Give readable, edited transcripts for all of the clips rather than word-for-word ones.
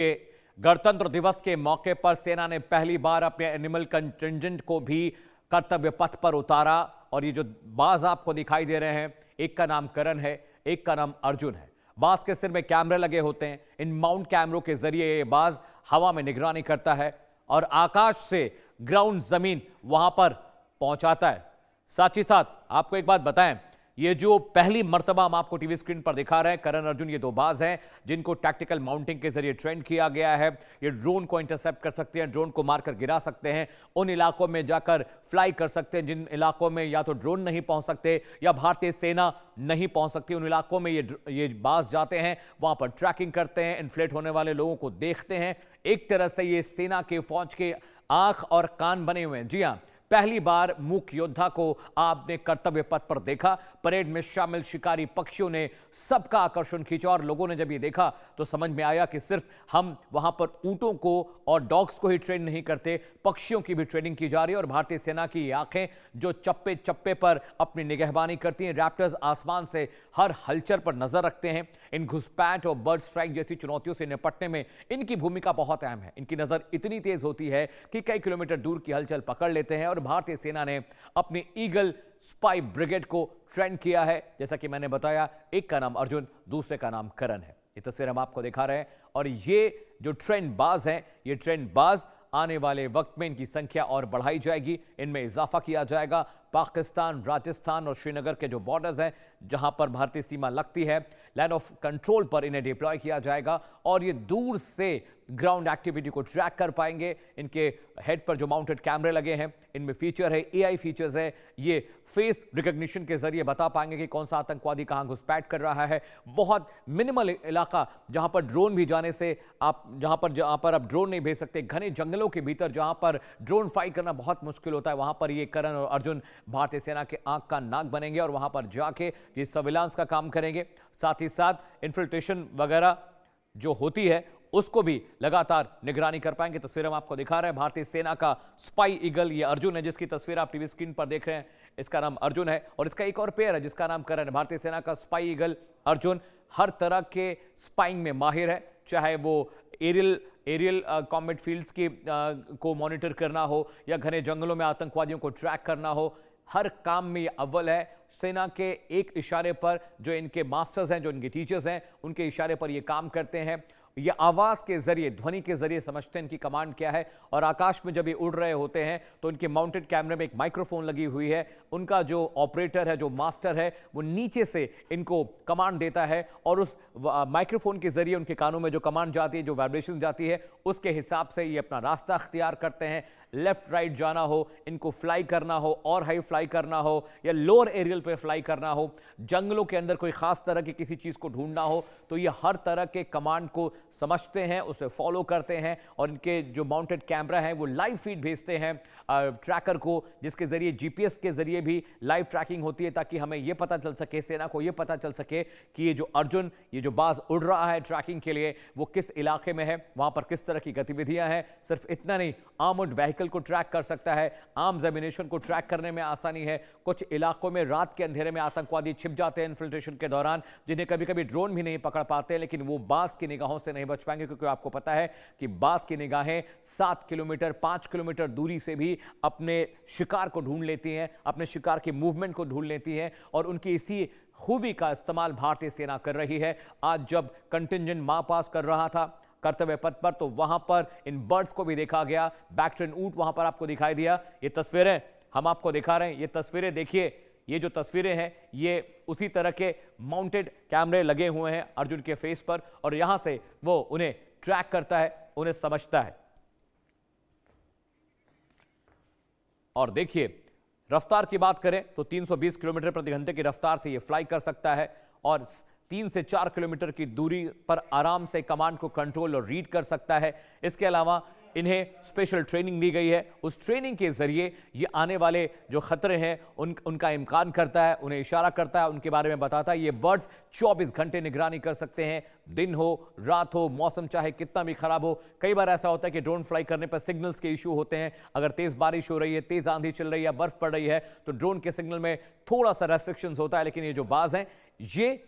के गणतंत्र दिवस के मौके पर सेना ने पहली बार अपने एनिमल कंटिंजेंट को भी कर्तव्य पथ पर उतारा। और ये जो बाज आपको दिखाई दे रहे हैं, एक का नाम करण है, एक का नाम अर्जुन है। बाज के सिर में कैमरे लगे होते हैं। इन माउंट कैमरों के जरिए ये बाज हवा में निगरानी करता है और आकाश से ग्राउंड जमीन वहां पर पहुंचाता है। साथ ही साथ आपको एक बात बताएं, ये जो पहली मर्तबा हम आपको टीवी स्क्रीन पर दिखा रहे हैं, करण अर्जुन, ये दो बाज हैं जिनको टैक्टिकल माउंटिंग के जरिए ट्रेन किया गया है। ये ड्रोन को इंटरसेप्ट कर सकते हैं, ड्रोन को मारकर गिरा सकते हैं, उन इलाकों में जाकर फ्लाई कर सकते हैं जिन इलाकों में या तो ड्रोन नहीं पहुंच सकते या भारतीय सेना नहीं पहुंच सकती। उन इलाकों में ये बाज जाते हैं, वहां पर ट्रैकिंग करते हैं, इन्फ्लेट होने वाले लोगों को देखते हैं। एक तरह से ये सेना के फौज के आंख और कान बने हुए हैं। जी हां, पहली बार मूक योद्धा को आपने कर्तव्य पथ पर देखा। परेड में शामिल शिकारी पक्षियों ने सबका आकर्षण खींचा और लोगों ने जब ये देखा तो समझ में आया कि सिर्फ हम वहां पर ऊंटों को और डॉग्स को ही ट्रेन नहीं करते, पक्षियों की भी ट्रेनिंग की जा रही है। और भारतीय सेना की ये आंखें जो चप्पे चप्पे पर अपनी निगहबानी करती हैं, रैप्टर्स आसमान से हर हलचल पर नजर रखते हैं। इन घुसपैठ और बर्ड स्ट्राइक जैसी चुनौतियों से निपटने में इनकी भूमिका बहुत अहम है। इनकी नजर इतनी तेज होती है कि कई किलोमीटर दूर की हलचल पकड़ लेते हैं। और भारतीय सेना ने अपनी ईगल स्पाई ब्रिगेड को ट्रेन किया है। जैसा कि मैंने बताया, एक का नाम अर्जुन, दूसरे का नाम करण है। ये तस्वीर हम आपको दिखा रहे हैं। और ये जो ट्रेन बाज हैं, ये ट्रेन बाज आने वाले वक्त में इनकी संख्या और बढ़ाई जाएगी, इनमें इजाफा किया जाएगा। पाकिस्तान, राजस्थान और श्रीनगर के जो बॉर्डर्स हैं, जहां पर भारतीय सीमा लगती है, लैंड ऑफ कंट्रोल पर इन्हें डिप्लॉय किया जाएगा और ये दूर से ग्राउंड एक्टिविटी को ट्रैक कर पाएंगे। इनके हेड पर जो माउंटेड कैमरे लगे हैं, इनमें फीचर है, एआई फीचर्स है। ये फेस रिकॉग्निशन के जरिए बता पाएंगे कि कौन सा आतंकवादी कहां घुसपैठ कर रहा है। बहुत मिनिमल इलाका जहां पर ड्रोन भी जाने से आप जहां पर आप ड्रोन नहीं भेज सकते, घने जंगलों के भीतर जहां पर ड्रोन फ्लाई करना बहुत मुश्किल होता है, वहां पर ये करण और अर्जुन भारतीय सेना के आंख का नाक बनेंगे और वहां पर जाके ये सर्विलांस का काम करेंगे। साथ ही साथ इन्फिल्ट्रेशन वगैरह जो होती है उसको भी लगातार निगरानी कर पाएंगे। तस्वीर हम आपको दिखा रहे हैं भारतीय सेना का स्पाई ईगल, ये अर्जुन है जिसकी तस्वीर आप टीवी स्क्रीन पर देख रहे हैं। इसका नाम अर्जुन है और इसका एक और पेयर है जिसका नाम करण है। भारतीय सेना का स्पाई ईगल अर्जुन हर तरह के स्पाइंग में माहिर है, चाहे वो एरियल कॉम्बैट फील्ड्स की को मॉनिटर करना हो या घने जंगलों में आतंकवादियों को ट्रैक करना हो, हर काम में ये अव्वल है। सेना के एक इशारे पर जो इनके मास्टर्स हैं, जो इनके टीचर्स हैं, उनके इशारे पर ये काम करते हैं। ये आवाज के जरिए, ध्वनि के जरिए समझते हैं इनकी कमांड क्या है। और आकाश में जब ये उड़ रहे होते हैं तो इनके माउंटेड कैमरे में एक माइक्रोफोन लगी हुई है। उनका जो ऑपरेटर है, जो मास्टर है, वो नीचे से इनको कमांड देता है और उस माइक्रोफोन के जरिए उनके कानों में जो कमांड जाती है, जो वाइब्रेशन जाती है, उसके हिसाब से ये अपना रास्ता अख्तियार करते हैं। लेफ्ट राइट जाना हो, इनको फ्लाई करना हो और हाई फ्लाई करना हो या लोअर एरियल पे फ्लाई करना हो, जंगलों के अंदर कोई खास तरह की किसी चीज को ढूंढना हो, तो ये हर तरह के कमांड को समझते हैं, उसे फॉलो करते हैं। और इनके जो माउंटेड कैमरा है वो लाइव फीड भेजते हैं ट्रैकर को, जिसके जरिए जीपीएस के जरिए भी लाइव ट्रैकिंग होती है, ताकि हमें यह पता चल सके, सेना को यह पता चल सके कि ये जो अर्जुन, ये जो बाज उड़ रहा है ट्रैकिंग के लिए, वो किस इलाके में है, वहां पर किस तरह की गतिविधियां हैं। सिर्फ इतना नहीं, आर्मर्ड व्हीकल को ट्रैक कर सकता है, आर्म्स एमिनेशन को ट्रैक करने में आसानी है। कुछ इलाकों में रात के अंधेरे में आतंकवादी छिप जाते हैं इन्फिल्ट्रेशन के दौरान, जिन्हें कभी कभी ड्रोन भी नहीं पकड़ पाते, लेकिन वो बाज की निगाहों से नहीं बच पाएंगे, क्योंकि आपको पता है कि बाज की निगाहें 7 किलोमीटर 5 किलोमीटर दूरी से भी अपने शिकार को ढूंढ लेती हैं, अपने शिकार के मूवमेंट को ढूंढ लेती हैं। और उनकी इसी खूबी का इस्तेमाल भारतीय सेना कर रही है। आज जब कंटिंजेंट मां पास कर रहा था कर्तव्य पथ पर, तो वहां पर इन बर्ड्स को भी देखा गया। बैक्ट्रेन ऊंट वहां पर आपको दिखाई दिया। ये तस्वीरें हम आपको दिखा रहे हैं, ये तस्वीरें देखिए। ये जो तस्वीरें हैं, ये उसी तरह के माउंटेड कैमरे लगे हुए हैं अर्जुन के फेस पर, और यहां से वो उन्हें ट्रैक करता है, उन्हें समझता है। और देखिए, रफ्तार की बात करें तो 320 किलोमीटर प्रति घंटे की रफ्तार से ये फ्लाई कर सकता है और 3 से 4 किलोमीटर की दूरी पर आराम से कमांड को कंट्रोल और रीड कर सकता है। इसके अलावा इन्हें स्पेशल ट्रेनिंग दी गई है। उस ट्रेनिंग के जरिए ये आने वाले जो खतरे हैं उनका इम्कान करता है, उन्हें इशारा करता है, उनके बारे में बताता है। ये बर्ड्स 24 घंटे निगरानी कर सकते हैं, दिन हो रात हो, मौसम चाहे कितना भी खराब हो। कई बार ऐसा होता है कि ड्रोन फ्लाई करने पर सिग्नल्स के इशू होते हैं। अगर तेज बारिश हो रही है, तेज आंधी चल रही है, बर्फ पड़ रही है, तो ड्रोन के सिग्नल में थोड़ा सा रेस्ट्रिक्शंस होता है। लेकिन ये जो बाज हैं, ये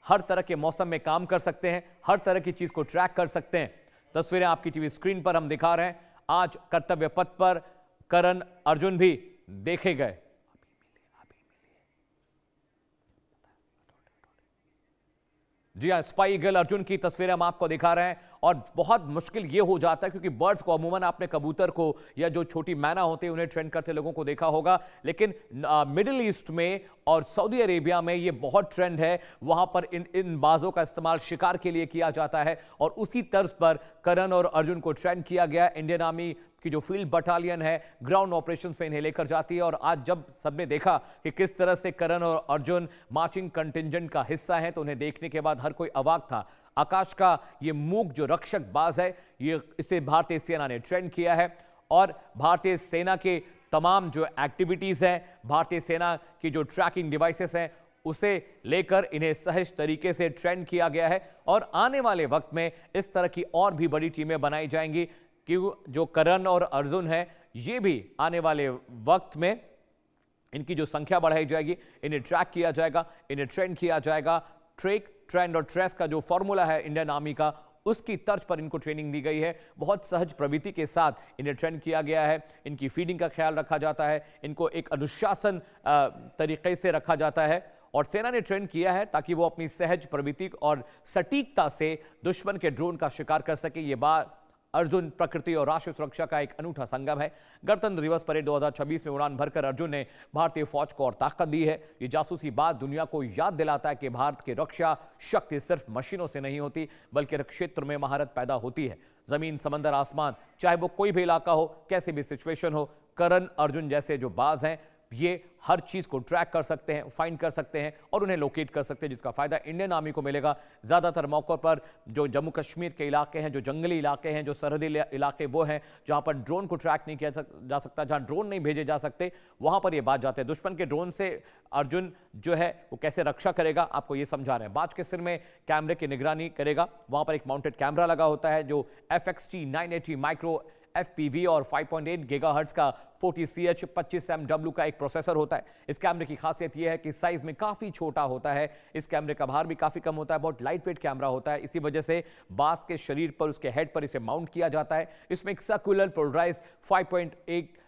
हर तरह के मौसम में काम कर सकते हैं, हर तरह की चीज को ट्रैक कर सकते हैं। तस्वीरें आपकी टीवी स्क्रीन पर हम दिखा रहे हैं। आज कर्तव्य पथ पर करण अर्जुन भी देखे गए। जी हां, स्पाई ईगल अर्जुन की तस्वीरें हम आपको दिखा रहे हैं। और बहुत मुश्किल ये हो जाता है क्योंकि बर्ड्स को अमूमन आपने कबूतर को या जो छोटी मैना होते हैं उन्हें ट्रेंड करते लोगों को देखा होगा, लेकिन मिडिल ईस्ट में और सऊदी अरेबिया में ये बहुत ट्रेंड है। वहां पर इन बाजों का इस्तेमाल शिकार के लिए किया जाता है और उसी तर्ज पर करण और अर्जुन को ट्रेंड किया गया। इंडियन आर्मी की जो फील्ड बटालियन है ग्राउंड ऑपरेशंस में इन्हें लेकर जाती है। और आज जब सबने देखा कि किस तरह से करण और अर्जुन मार्चिंग कंटिंजेंट का हिस्सा हैं तो उन्हें देखने के बाद हर कोई अवाक था। आकाश का ये मूक जो रक्षक बाज है, ये इसे भारतीय सेना ने ट्रेंड किया है और भारतीय सेना के तमाम जो एक्टिविटीज हैं, भारतीय सेना की जो ट्रैकिंग डिवाइसेस हैं, उसे लेकर इन्हें सहज तरीके से ट्रेंड किया गया है। और आने वाले वक्त में इस तरह की और भी बड़ी टीमें बनाई जाएंगी कि जो करण और अर्जुन है ये भी आने वाले वक्त में इनकी जो संख्या बढ़ाई जाएगी, इन्हें ट्रैक किया जाएगा, इन्हें ट्रेंड किया जाएगा। ट्रेक, ट्रेंड और ट्रेस का जो फॉर्मूला है इंडियन आर्मी का, उसकी तर्ज पर इनको ट्रेनिंग दी गई है। बहुत सहज प्रवृत्ति के साथ इन्हें ट्रेंड किया गया है। इनकी फीडिंग का ख्याल रखा जाता है, इनको एक अनुशासन तरीके से रखा जाता है और सेना ने ट्रेन किया है ताकि वो अपनी सहज प्रवृत्ति और सटीकता से दुश्मन के ड्रोन का शिकार कर सके। ये बात अर्जुन प्रकृति और राष्ट्रीय सुरक्षा का एक अनूठा संगम है। गणतंत्र दिवस परेड 2026 में उड़ान भरकर अर्जुन ने भारतीय फौज को और ताकत दी है। ये जासूसी बात दुनिया को याद दिलाता है कि भारत की रक्षा शक्ति सिर्फ मशीनों से नहीं होती, बल्कि हर क्षेत्र में महारत पैदा होती है। जमीन, समंदर, आसमान, चाहे वो कोई भी इलाका हो, कैसी भी सिचुएशन हो, करण अर्जुन जैसे जो बाज हैं ये हर चीज को ट्रैक कर सकते हैं, फाइंड कर सकते हैं और उन्हें लोकेट कर सकते हैं, जिसका फायदा इंडियन आर्मी को मिलेगा। ज्यादातर मौकों पर जो जम्मू कश्मीर के इलाके हैं, जो जंगली इलाके हैं, जो सरहदी इलाके वो हैं जहां पर ड्रोन को ट्रैक नहीं किया जा सकता, जहां ड्रोन नहीं भेजे जा सकते, वहां पर ये बात जाते हैं। दुश्मन के ड्रोन से अर्जुन जो है वो कैसे रक्षा करेगा, आपको ये समझा रहे हैं। बाज के सिर में कैमरे की निगरानी करेगा। वहां पर एक माउंटेड कैमरा लगा होता है जो FXT 980 माइक्रो FPV और 5.8 गीगाहर्ट्ज का 40CH 25MW का एक प्रोसेसर होता है। इस कैमरे की खासियत यह है कि साइज में काफी छोटा होता है। इस कैमरे का भार भी काफी कम होता है, बहुत लाइट वेट कैमरा होता है। इसी वजह से बाज के शरीर पर, उसके हेड पर इसे माउंट किया जाता है। इसमें एक सर्कुलर पोलराइज्ड 5.8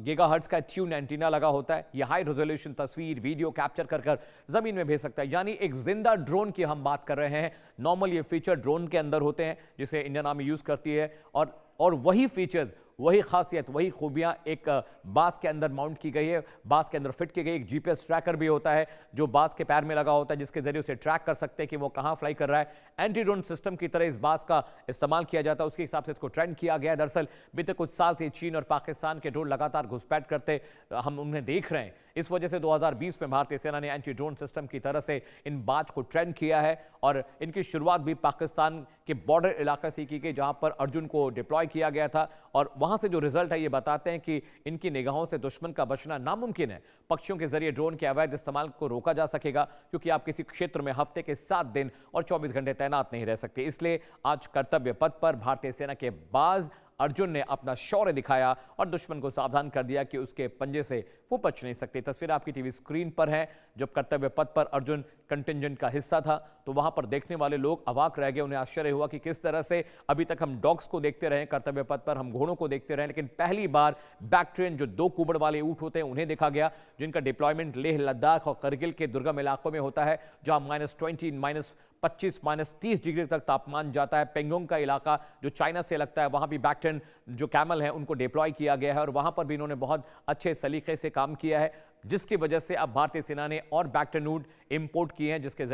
गीगाहर्ट्ज का ट्यून एंटीना लगा होता है। यह हाई रेजोल्यूशन तस्वीर, वीडियो कैप्चर कर जमीन में भेज सकता है, यानी एक जिंदा ड्रोन की हम बात कर रहे हैं। नॉर्मल ये फीचर ड्रोन के अंदर होते हैं जिसे इंडियन आर्मी यूज करती है और वही फीचर्स, वही खासियत, वही खूबियां एक बाज के अंदर माउंट की गई है, बाज के अंदर फिट की गई। एक GPS ट्रैकर भी होता है जो बाज के पैर में लगा होता है, जिसके जरिए उसे ट्रैक कर सकते हैं कि वो कहां फ्लाई कर रहा है। एंटी ड्रोन सिस्टम की तरह इस बाज का इस्तेमाल किया जाता है, उसके हिसाब से इसको ट्रेंड किया गया है। दरअसल बीते कुछ साल से चीन और पाकिस्तान के ड्रोन लगातार घुसपैठ करते हम उन्हें देख रहे हैं। इस वजह से 2020 में भारतीय सेना ने एंटी ड्रोन सिस्टम की तरह से इन बाज को ट्रेंड किया है और इनकी शुरुआत भी पाकिस्तान के बॉर्डर इलाके से की गई, जहां पर अर्जुन को डिप्लॉय किया गया था। और वहां से जो रिजल्ट है ये बताते हैं कि इनकी निगाहों से दुश्मन का बचना नामुमकिन है। पक्षियों के जरिए ड्रोन के अवैध इस्तेमाल को रोका जा सकेगा, क्योंकि आप किसी क्षेत्र में हफ्ते के 7 दिन और 24 घंटे तैनात नहीं रह सकते। इसलिए आज कर्तव्य पथ पर भारतीय सेना के बाज अर्जुन ने अपना शौर्य दिखाया और दुश्मन को सावधान कर दिया कि उसके पंजे से वो बच नहीं सकते। तस्वीर आपकी टीवी स्क्रीन पर है। जब कर्तव्य पथ पर अर्जुन कंटिंजेंट का हिस्सा था तो वहां पर देखने वाले लोग अवाक रह गए। उन्हें आश्चर्य हुआ कि किस तरह से अभी तक हम डॉग्स को देखते रहे कर्तव्य पथ पर, हम घोड़ों को देखते रहे, लेकिन पहली बार बैक ट्रेन जो 2 कुबड़ वाले ऊंट होते हैं उन्हें देखा गया, जिनका डिप्लॉयमेंट लेह, लद्दाख और करगिल के दुर्गम इलाकों में होता है, जहां -20, -25, -30 डिग्री तक तापमान जाता है। पेंगोंग का इलाका जो चाइना से लगता है, वहां भी बैक ट्रेन जो कैमल है उनको डिप्लॉय किया गया है और वहां पर भी इन्होंने बहुत अच्छे सलीके से काम किया है, जिसकी वजह से अब भारतीय सेना ने और बैक ट्रेन ऊंट इंपोर्ट किए हैं, जिसके